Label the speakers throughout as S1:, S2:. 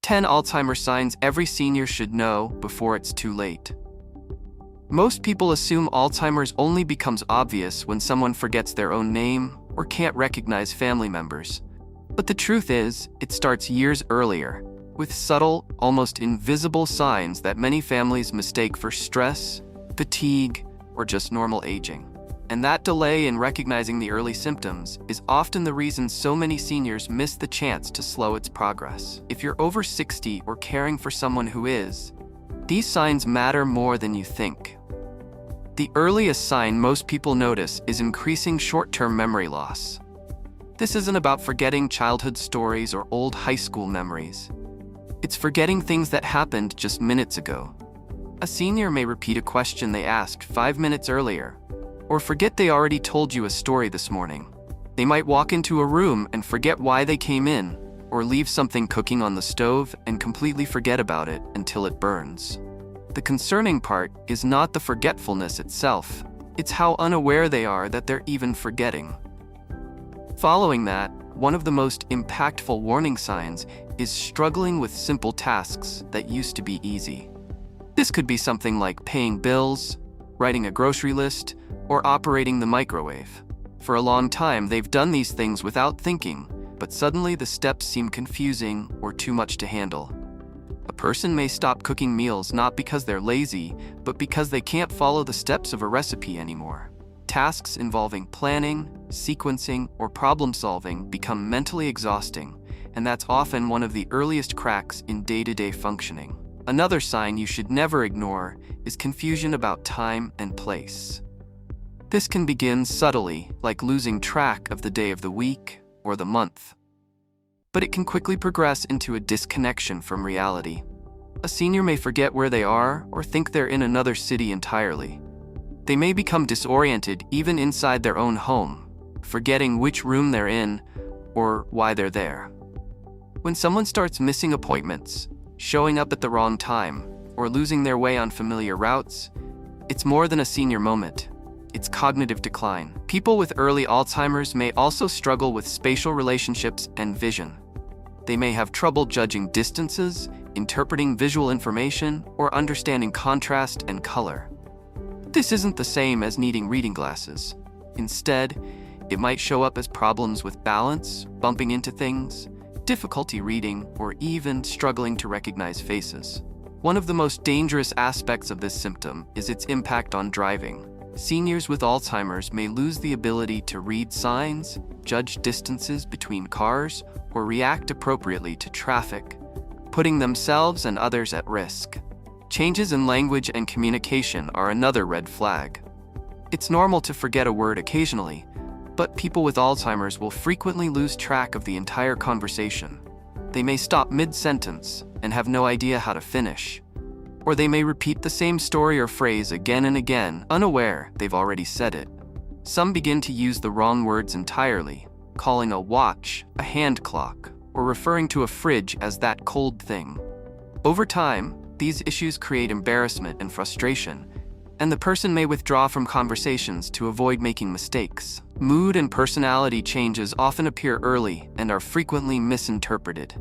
S1: 10 Alzheimer's signs every senior should know before it's too late. Most people assume Alzheimer's only becomes obvious when someone forgets their own name or can't recognize family members. But the truth is, it starts years earlier, with subtle, almost invisible signs that many families mistake for stress, fatigue, or just normal aging. And that delay in recognizing the early symptoms is often the reason so many seniors miss the chance to slow its progress. If you're over 60 or caring for someone who is, these signs matter more than you think. The earliest sign most people notice is increasing short-term memory loss. This isn't about forgetting childhood stories or old high school memories. It's forgetting things that happened just minutes ago. A senior may repeat a question they asked 5 minutes earlier, or forget they already told you a story this morning. They might walk into a room and forget why they came in, or leave something cooking on the stove and completely forget about it until it burns. The concerning part is not the forgetfulness itself, it's how unaware they are that they're even forgetting. Following that, one of the most impactful warning signs is struggling with simple tasks that used to be easy. This could be something like paying bills, writing a grocery list, or operating the microwave. For a long time, they've done these things without thinking, but suddenly the steps seem confusing or too much to handle. A person may stop cooking meals not because they're lazy, but because they can't follow the steps of a recipe anymore. Tasks involving planning, sequencing, or problem-solving become mentally exhausting, and that's often one of the earliest cracks in day-to-day functioning. Another sign you should never ignore is confusion about time and place. This can begin subtly, like losing track of the day of the week or the month. But it can quickly progress into a disconnection from reality. A senior may forget where they are or think they're in another city entirely. They may become disoriented even inside their own home, forgetting which room they're in or why they're there. When someone starts missing appointments, showing up at the wrong time, or losing their way on familiar routes, it's more than a senior moment. It's cognitive decline. People with early Alzheimer's may also struggle with spatial relationships and vision. They may have trouble judging distances, interpreting visual information, or understanding contrast and color. This isn't the same as needing reading glasses. Instead, it might show up as problems with balance, bumping into things, difficulty reading, or even struggling to recognize faces. One of the most dangerous aspects of this symptom is its impact on driving. Seniors with Alzheimer's may lose the ability to read signs, judge distances between cars, or react appropriately to traffic, putting themselves and others at risk. Changes in language and communication are another red flag. It's normal to forget a word occasionally, but people with Alzheimer's will frequently lose track of the entire conversation. They may stop mid-sentence and have no idea how to finish. Or they may repeat the same story or phrase again and again, unaware they've already said it. Some begin to use the wrong words entirely, calling a watch a hand clock, or referring to a fridge as that cold thing. Over time, these issues create embarrassment and frustration, and the person may withdraw from conversations to avoid making mistakes. Mood and personality changes often appear early and are frequently misinterpreted.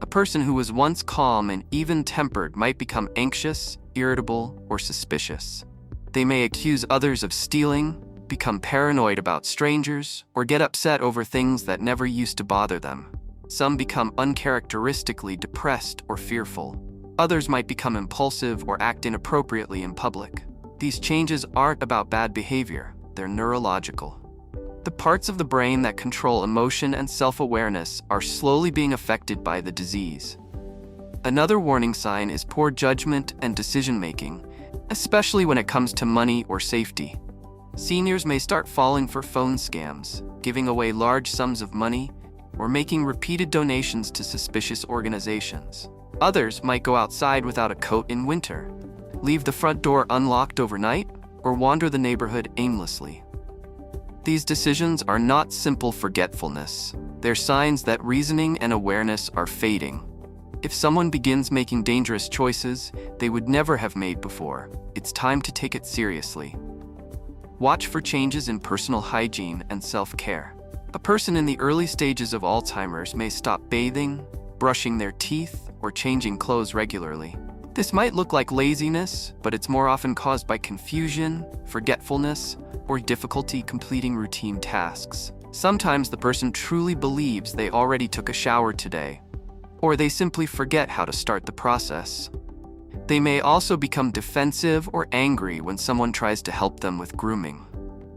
S1: A person who was once calm and even-tempered might become anxious, irritable, or suspicious. They may accuse others of stealing, become paranoid about strangers, or get upset over things that never used to bother them. Some become uncharacteristically depressed or fearful. Others might become impulsive or act inappropriately in public. These changes aren't about bad behavior, they're neurological. The parts of the brain that control emotion and self-awareness are slowly being affected by the disease. Another warning sign is poor judgment and decision-making, especially when it comes to money or safety. Seniors may start falling for phone scams, giving away large sums of money, or making repeated donations to suspicious organizations. Others might go outside without a coat in winter, leave the front door unlocked overnight, or wander the neighborhood aimlessly. These decisions are not simple forgetfulness. They're signs that reasoning and awareness are fading. If someone begins making dangerous choices they would never have made before, it's time to take it seriously. Watch for changes in personal hygiene and self-care. A person in the early stages of Alzheimer's may stop bathing, brushing their teeth, or changing clothes regularly. This might look like laziness, but it's more often caused by confusion, forgetfulness, or difficulty completing routine tasks. Sometimes the person truly believes they already took a shower today, or they simply forget how to start the process. They may also become defensive or angry when someone tries to help them with grooming.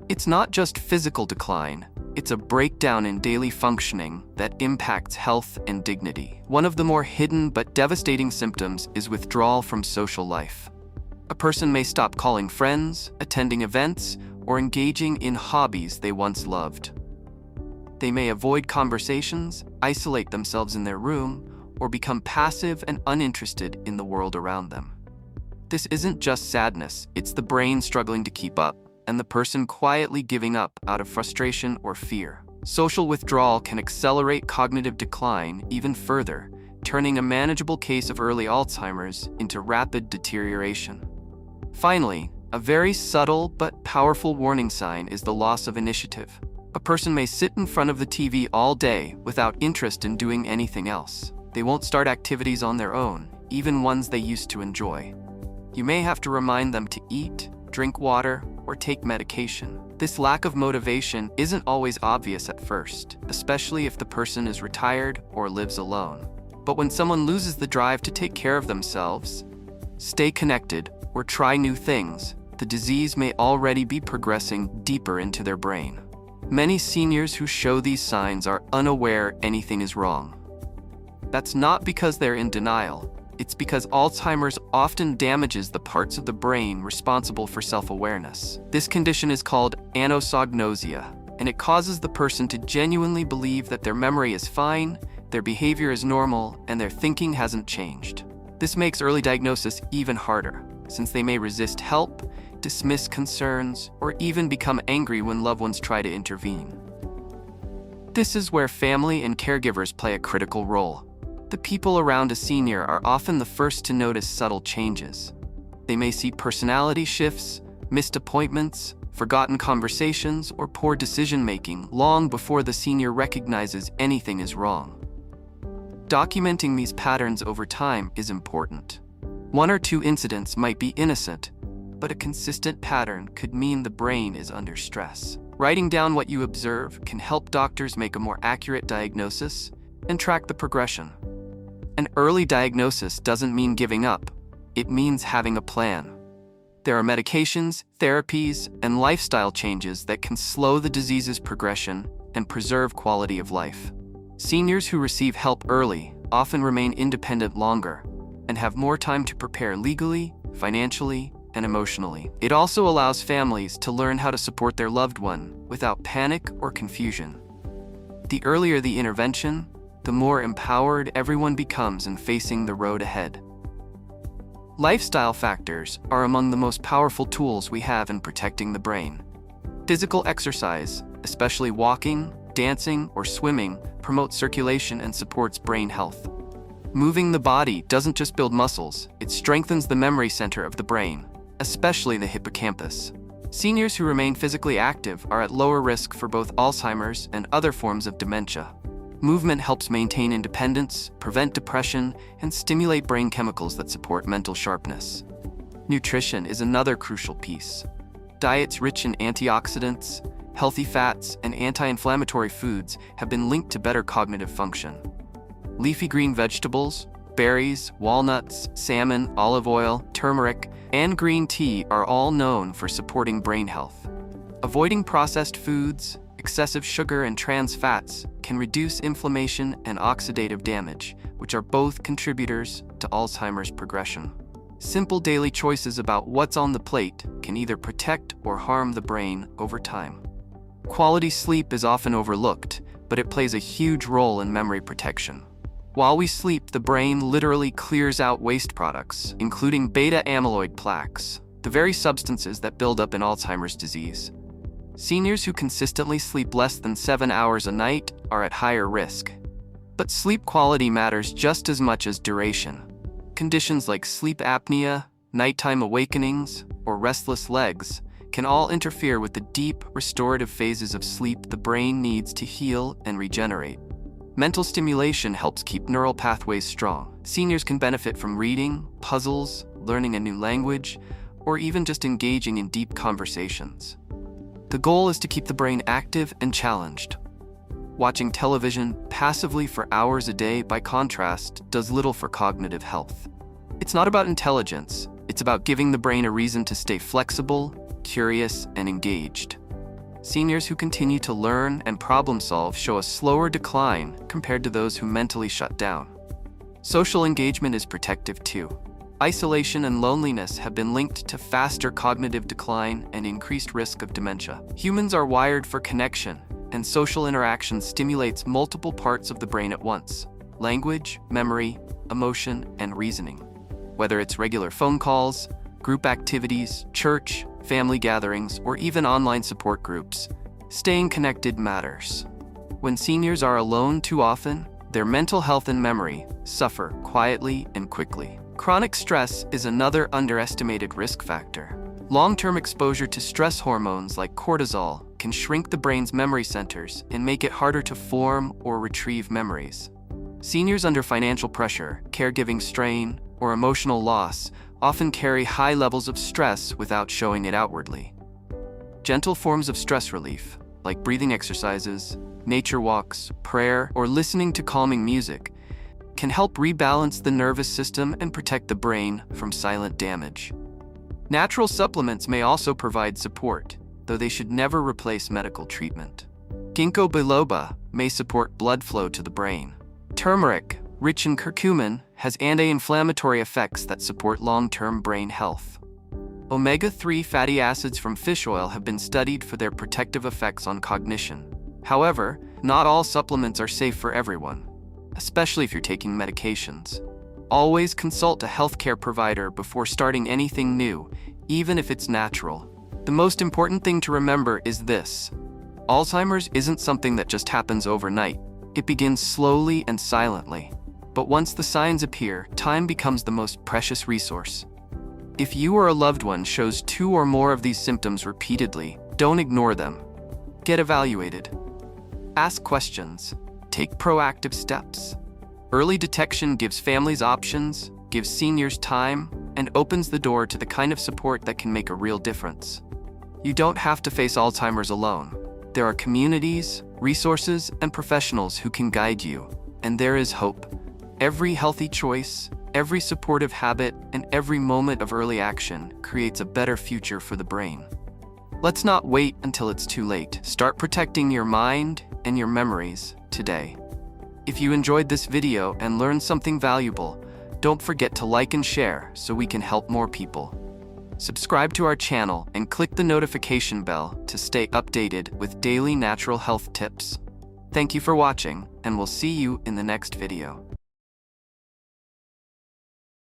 S1: It's not just physical decline, it's a breakdown in daily functioning that impacts health and dignity. One of the more hidden but devastating symptoms is withdrawal from social life. A person may stop calling friends, attending events, or engaging in hobbies they once loved. They may avoid conversations, isolate themselves in their room, or become passive and uninterested in the world around them. This isn't just sadness, it's the brain struggling to keep up, and the person quietly giving up out of frustration or fear. Social withdrawal can accelerate cognitive decline even further, turning a manageable case of early Alzheimer's into rapid deterioration. Finally, a very subtle but powerful warning sign is the loss of initiative. A person may sit in front of the TV all day without interest in doing anything else. They won't start activities on their own, even ones they used to enjoy. You may have to remind them to eat, drink water, or take medication. This lack of motivation isn't always obvious at first, especially if the person is retired or lives alone. But when someone loses the drive to take care of themselves, stay connected, or try new things, the disease may already be progressing deeper into their brain. Many seniors who show these signs are unaware anything is wrong. That's not because they're in denial. It's because Alzheimer's often damages the parts of the brain responsible for self-awareness. This condition is called anosognosia, and it causes the person to genuinely believe that their memory is fine, their behavior is normal, and their thinking hasn't changed. This makes early diagnosis even harder, since they may resist help, dismiss concerns, or even become angry when loved ones try to intervene. This is where family and caregivers play a critical role. The people around a senior are often the first to notice subtle changes. They may see personality shifts, missed appointments, forgotten conversations, or poor decision-making long before the senior recognizes anything is wrong. Documenting these patterns over time is important. One or two incidents might be innocent, but a consistent pattern could mean the brain is under stress. Writing down what you observe can help doctors make a more accurate diagnosis and track the progression. An early diagnosis doesn't mean giving up. It means having a plan. There are medications, therapies, and lifestyle changes that can slow the disease's progression and preserve quality of life. Seniors who receive help early often remain independent longer and have more time to prepare legally, financially, and emotionally. It also allows families to learn how to support their loved one without panic or confusion. The earlier the intervention, the more empowered everyone becomes in facing the road ahead. Lifestyle factors are among the most powerful tools we have in protecting the brain. Physical exercise, especially walking, dancing, or swimming, promotes circulation and supports brain health. Moving the body doesn't just build muscles, it strengthens the memory center of the brain, especially the hippocampus. Seniors who remain physically active are at lower risk for both Alzheimer's and other forms of dementia. Movement helps maintain independence, prevent depression, and stimulate brain chemicals that support mental sharpness. Nutrition is another crucial piece. Diets rich in antioxidants, healthy fats, and anti-inflammatory foods have been linked to better cognitive function. Leafy green vegetables, berries, walnuts, salmon, olive oil, turmeric, and green tea are all known for supporting brain health. Avoiding processed foods, excessive sugar, and trans fats can reduce inflammation and oxidative damage, which are both contributors to Alzheimer's progression. Simple daily choices about what's on the plate can either protect or harm the brain over time. Quality sleep is often overlooked, but it plays a huge role in memory protection. While we sleep, the brain literally clears out waste products, including beta-amyloid plaques, the very substances that build up in Alzheimer's disease. Seniors who consistently sleep less than 7 hours a night are at higher risk. But sleep quality matters just as much as duration. Conditions like sleep apnea, nighttime awakenings, or restless legs can all interfere with the deep, restorative phases of sleep the brain needs to heal and regenerate. Mental stimulation helps keep neural pathways strong. Seniors can benefit from reading, puzzles, learning a new language, or even just engaging in deep conversations. The goal is to keep the brain active and challenged. Watching television passively for hours a day, by contrast, does little for cognitive health. It's not about intelligence, it's about giving the brain a reason to stay flexible, curious, and engaged. Seniors who continue to learn and problem solve show a slower decline compared to those who mentally shut down. Social engagement is protective too. Isolation and loneliness have been linked to faster cognitive decline and increased risk of dementia. Humans are wired for connection, and social interaction stimulates multiple parts of the brain at once: language, memory, emotion, and reasoning. Whether it's regular phone calls, group activities, church, family gatherings, or even online support groups, staying connected matters. When seniors are alone too often, their mental health and memory suffer quietly and quickly. Chronic stress is another underestimated risk factor. Long-term exposure to stress hormones like cortisol can shrink the brain's memory centers and make it harder to form or retrieve memories. Seniors under financial pressure, caregiving strain, or emotional loss often carry high levels of stress without showing it outwardly. Gentle forms of stress relief, like breathing exercises, nature walks, prayer, or listening to calming music, can help rebalance the nervous system and protect the brain from silent damage. Natural supplements may also provide support, though they should never replace medical treatment. Ginkgo biloba may support blood flow to the brain. Turmeric, rich in curcumin, has anti-inflammatory effects that support long-term brain health. Omega-3 fatty acids from fish oil have been studied for their protective effects on cognition. However, not all supplements are safe for everyone, especially if you're taking medications. Always consult a healthcare provider before starting anything new, even if it's natural. The most important thing to remember is this: Alzheimer's isn't something that just happens overnight. It begins slowly and silently. But once the signs appear, time becomes the most precious resource. If you or a loved one shows 2 or more of these symptoms repeatedly, don't ignore them. Get evaluated. Ask questions. Take proactive steps. Early detection gives families options, gives seniors time, and opens the door to the kind of support that can make a real difference. You don't have to face Alzheimer's alone. There are communities, resources, and professionals who can guide you, and there is hope. Every healthy choice, every supportive habit, and every moment of early action creates a better future for the brain. Let's not wait until it's too late. Start protecting your mind and your memories today. If you enjoyed this video and learned something valuable, don't forget to like and share so we can help more people. Subscribe to our channel and click the notification bell to stay updated with daily natural health tips. Thank you for watching, and we'll see you in the next video.